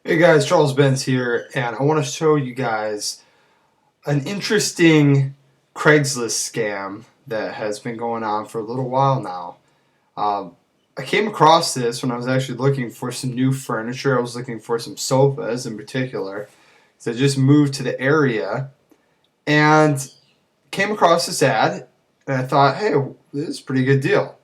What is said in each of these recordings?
Hey guys, Charles Benz here, and I want to show you guys an interesting Craigslist scam that has been going on for a little while now. I came across this when I was actually looking for some new furniture. I was looking for some sofas in particular. So I just moved to the area and came across this ad, and I thought, hey, this is a pretty good deal.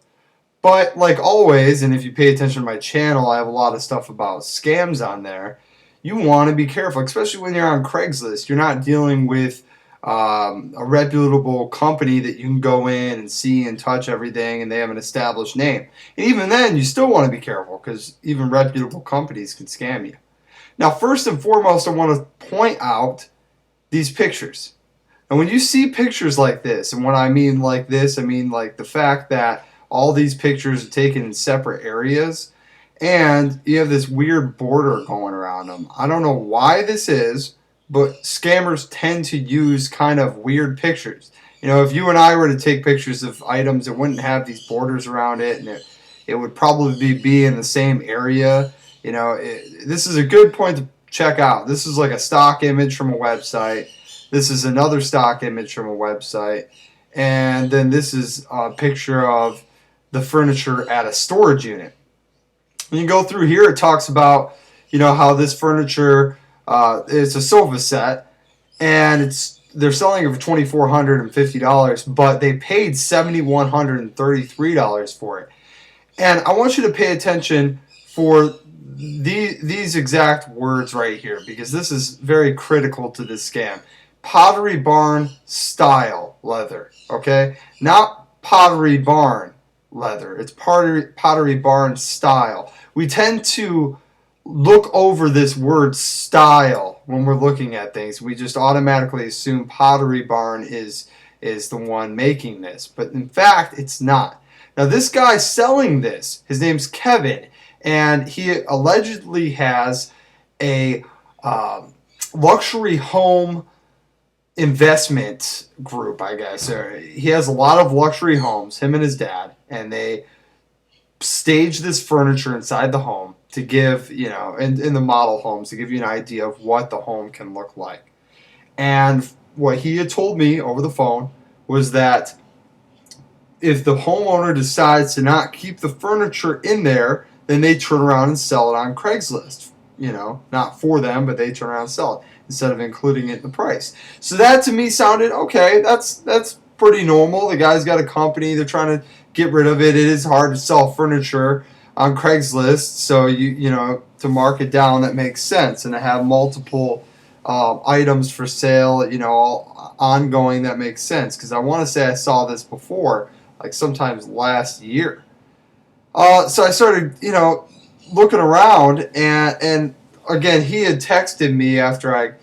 But like always, and if you pay attention to my channel, I have a lot of stuff about scams on there. You want to be careful, especially when you're on Craigslist. You're not dealing with a reputable company that you can go in and see and touch everything, and they have an established name. And even then, you still want to be careful because even reputable companies can scam you. Now, first and foremost, I want to point out these pictures. And when you see pictures like this, and when I mean like this, I mean like the fact that all these pictures are taken in separate areas and you have this weird border going around them. I don't know why this is, but scammers tend to use kind of weird pictures. You know, if you and I were to take pictures of items, it wouldn't have these borders around it, and it would probably be in the same area. You know, this is a good point to check out. This is like a stock image from a website. This is another stock image from a website. And then this is a picture of the furniture at a storage unit. When you go through here, it talks about, you know, how this furniture is a sofa set, and they're selling it for $2,450, but they paid $7,133 for it. And I want you to pay attention for these exact words right here, because this is very critical to this scam. Pottery Barn style leather, okay? Not Pottery Barn leather. It's Pottery Barn style. We tend to look over this word style when we're looking at things. We just automatically assume Pottery Barn is the one making this, but in fact, it's not. Now, this guy selling this, his name's Kevin, and he allegedly has a luxury home investment group, I guess. He has a lot of luxury homes, him and his dad, and they stage this furniture inside the home to give, you know, in the model homes, to give you an idea of what the home can look like. And what he had told me over the phone was that if the homeowner decides to not keep the furniture in there, then they turn around and sell it on Craigslist. You know, not for them, but they turn around and sell it instead of including it in the price. So that to me sounded okay. That's pretty normal. The guy's got a company. They're trying to get rid of it. It is hard to sell furniture on Craigslist, so you know, to mark it down, that makes sense, and to have multiple items for sale, you know, all ongoing, that makes sense. Because I want to say I saw this before, like sometimes last year. So I started, you know, looking around, and again, he had texted me after I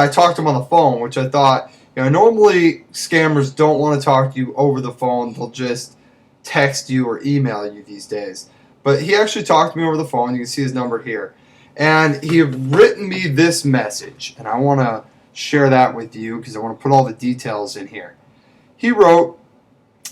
talked to him on the phone, which I thought, you know, normally scammers don't want to talk to you over the phone. They'll just text you or email you these days. But he actually talked to me over the phone. You can see his number here. And he had written me this message, and I want to share that with you because I want to put all the details in here. He wrote,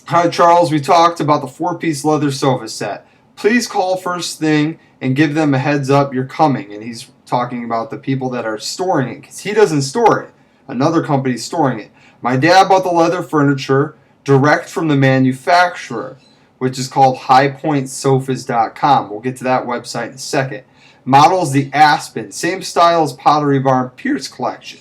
"Hi Charles, we talked about the 4-piece leather sofa set. Please call first thing and give them a heads up you're coming." And he's talking about the people that are storing it, because he doesn't store it. Another company's storing it. "My dad bought the leather furniture direct from the manufacturer, which is called highpointsofas.com. We'll get to that website in a second. Model's the Aspen, same style as Pottery Barn Pierce collection.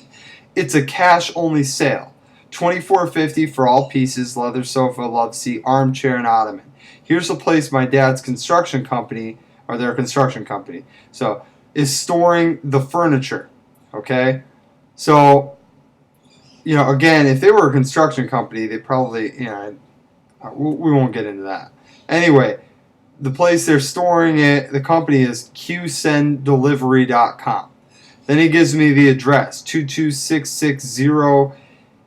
It's a cash-only sale. $24.50 for all pieces, leather sofa, love seat, armchair, and ottoman. Here's a place my dad's construction company, or their construction company, so is storing the furniture." Okay? So, you know, again, if they were a construction company, they probably, you know, we won't get into that. Anyway, the place they're storing it, the company is qsenddelivery.com. Then he gives me the address, 22660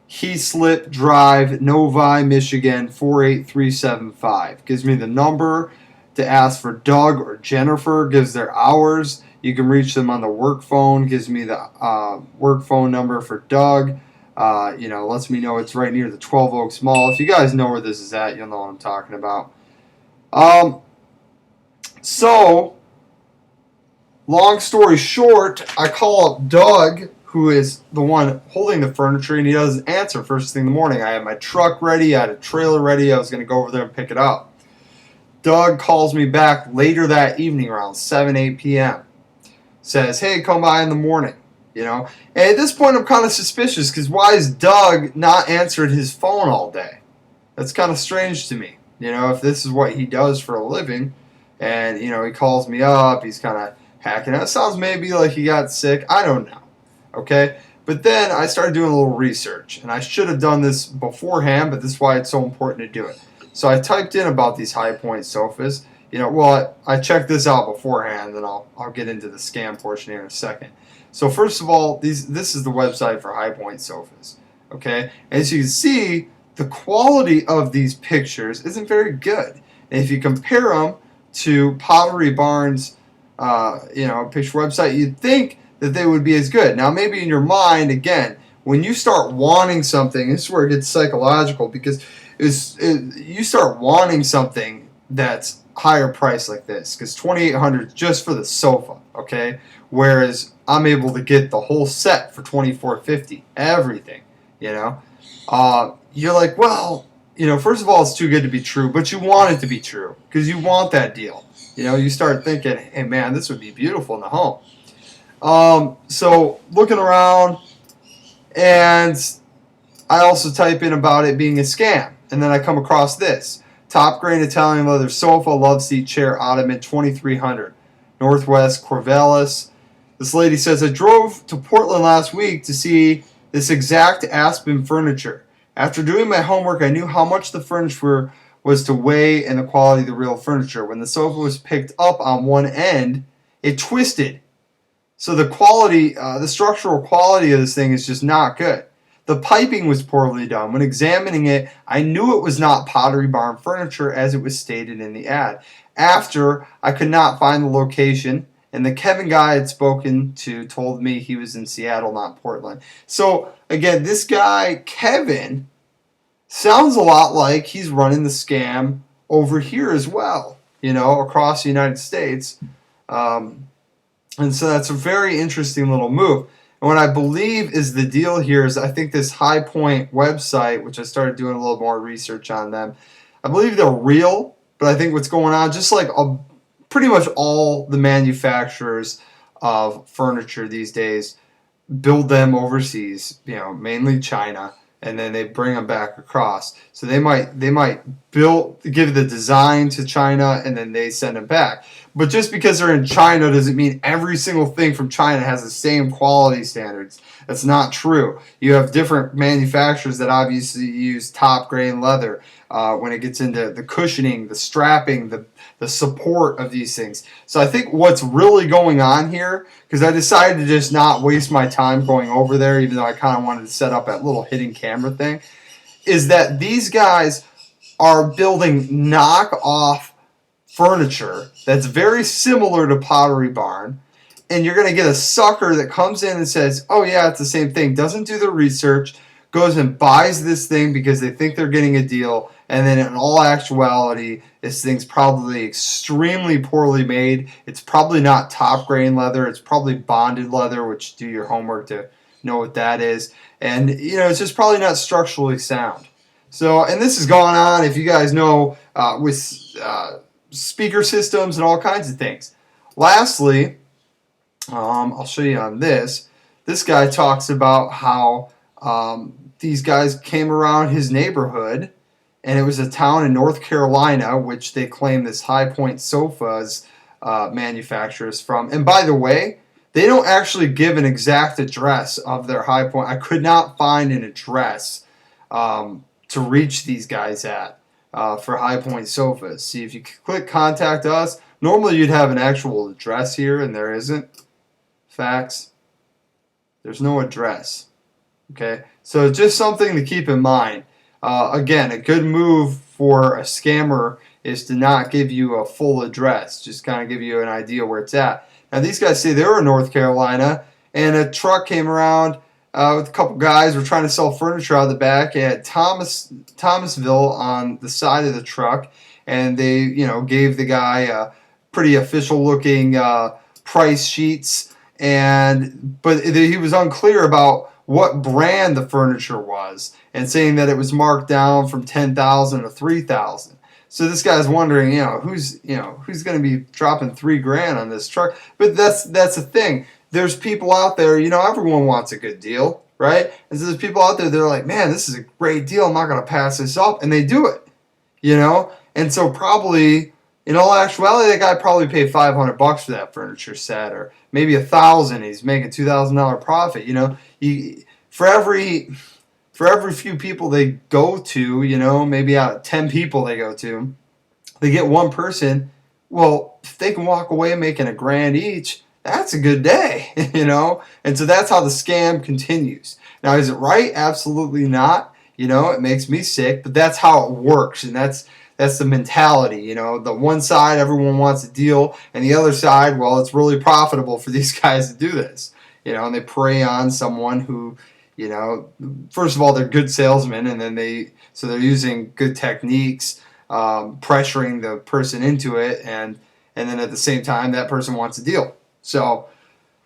Heaslip Drive, Novi, Michigan, 48375. Gives me the number to ask for Doug or Jennifer, gives their hours. You can reach them on the work phone, gives me the work phone number for Doug. You know, lets me know it's right near the 12 Oaks Mall. If you guys know where this is at, you'll know what I'm talking about. So Long story short, I call up Doug, who is the one holding the furniture, and he doesn't answer first thing in the morning. I had my truck ready, I had a trailer ready, I was going to go over there and pick it up. Doug calls me back later that evening around 7, 8 p.m. Says, hey, come by in the morning. And at this point I'm kind of suspicious because why is Doug not answered his phone all day? That's kind of strange to me. If this is what he does for a living and, he calls me up, he's kind of hacking out. It sounds maybe like he got sick. I don't know. Okay? But then I started doing a little research, and I should have done this beforehand, but this is why it's so important to do it. So I typed in about these high point sofas. I checked this out beforehand, and I'll get into the scam portion here in a second. So first of all, this is the website for high point sofas. Okay? As you can see, the quality of these pictures isn't very good. And if you compare them to Pottery Barn's picture website, you'd think that they would be as good. Now, maybe in your mind, again, when you start wanting something, this is where it gets psychological, because you start wanting something that's higher price like this, because $2,800 just for the sofa, okay? Whereas I'm able to get the whole set for $2,450, everything, you're like, well, first of all, it's too good to be true, but you want it to be true because you want that deal. You start thinking, hey, man, this would be beautiful in the home. So looking around, and I also type in about it being a scam, and then I come across this. Top grain Italian leather sofa, love seat, chair, ottoman, $2,300. Northwest Corvallis. This lady says, I drove to Portland last week to see this exact Aspen furniture. After doing my homework, I knew how much the furniture was to weigh and the quality of the real furniture. When the sofa was picked up on one end, it twisted. So the quality, the structural quality of this thing is just not good. The piping was poorly done. When examining it, I knew it was not Pottery Barn furniture as it was stated in the ad. After, I could not find the location, and the Kevin guy I had spoken to told me he was in Seattle, not Portland. So, again, this guy, Kevin, sounds a lot like he's running the scam over here as well, across the United States. And so that's a very interesting little move. And what I believe is the deal here is I think this High Point website, which I started doing a little more research on them, I believe they're real, but I think what's going on, just like pretty much all the manufacturers of furniture these days build them overseas, mainly China, and then they bring them back across. So they might give the design to China and then they send them back. But just because they're in China doesn't mean every single thing from China has the same quality standards. That's not true. You have different manufacturers that obviously use top grain leather when it gets into the cushioning, the strapping, the support of these things. So I think what's really going on here, because I decided to just not waste my time going over there, even though I kind of wanted to set up that little hidden camera thing, is that these guys are building knockoff furniture that's very similar to Pottery Barn, and you're going to get a sucker that comes in and says, oh yeah, it's the same thing, doesn't do the research, goes and buys this thing because they think they're getting a deal, and then in all actuality, this thing's probably extremely poorly made. It's probably not top grain leather, it's probably bonded leather, which do your homework to know what that is, and it's just probably not structurally sound. So, and this has gone on, if you guys know, with speaker systems and all kinds of things. Lastly, I'll show you on this. This guy talks about how these guys came around his neighborhood, and it was a town in North Carolina, which they claim this High Point Sofas manufacturer is from. And by the way, they don't actually give an exact address of their High Point. I could not find an address to reach these guys at. For High Point Sofas. See, if you click contact us, normally you'd have an actual address here, and there isn't. Facts. There's no address. Okay, so just something to keep in mind. Again, a good move for a scammer is to not give you a full address, just kind of give you an idea where it's at. Now, these guys say they were in North Carolina, and a truck came around with a couple guys were trying to sell furniture out of the back at Thomasville on the side of the truck, and they gave the guy a pretty official looking price sheets, but he was unclear about what brand the furniture was, and saying that it was marked down from 10,000 to 3,000. So this guy's wondering, who's going to be dropping $3,000 on this truck? But that's the thing. There's people out there, everyone wants a good deal, right? And so there's people out there that are like, man, this is a great deal. I'm not going to pass this up, and they do it, And so probably, in all actuality, that guy probably paid $500 for that furniture set, or maybe $1,000. He's making $2,000 profit. For every few people they go to, maybe out of 10 people they go to, they get one person. Well, if they can walk away making $1,000 each, that's a good day, And so that's how the scam continues. Now, is it right? Absolutely not. It makes me sick, but that's how it works, and that's the mentality. The one side, everyone wants a deal, and the other side, well, it's really profitable for these guys to do this. And they prey on someone who, first of all, they're good salesmen, and then they're using good techniques, pressuring the person into it, and then at the same time, that person wants a deal. So,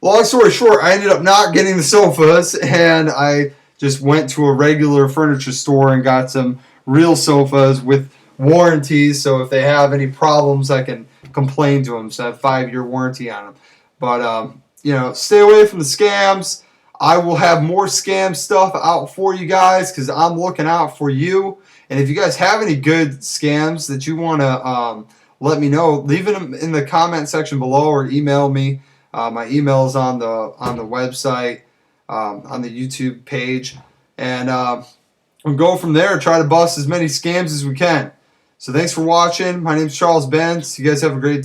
long story short, I ended up not getting the sofas, and I just went to a regular furniture store and got some real sofas with warranties, so if they have any problems, I can complain to them. So I have a 5-year warranty on them. But, stay away from the scams. I will have more scam stuff out for you guys because I'm looking out for you. And if you guys have any good scams that you want to let me know, leave them in the comment section below or email me. My email is on the website, on the YouTube page. And we'll go from there, try to bust as many scams as we can. So thanks for watching. My name's Charles Benz. You guys have a great day.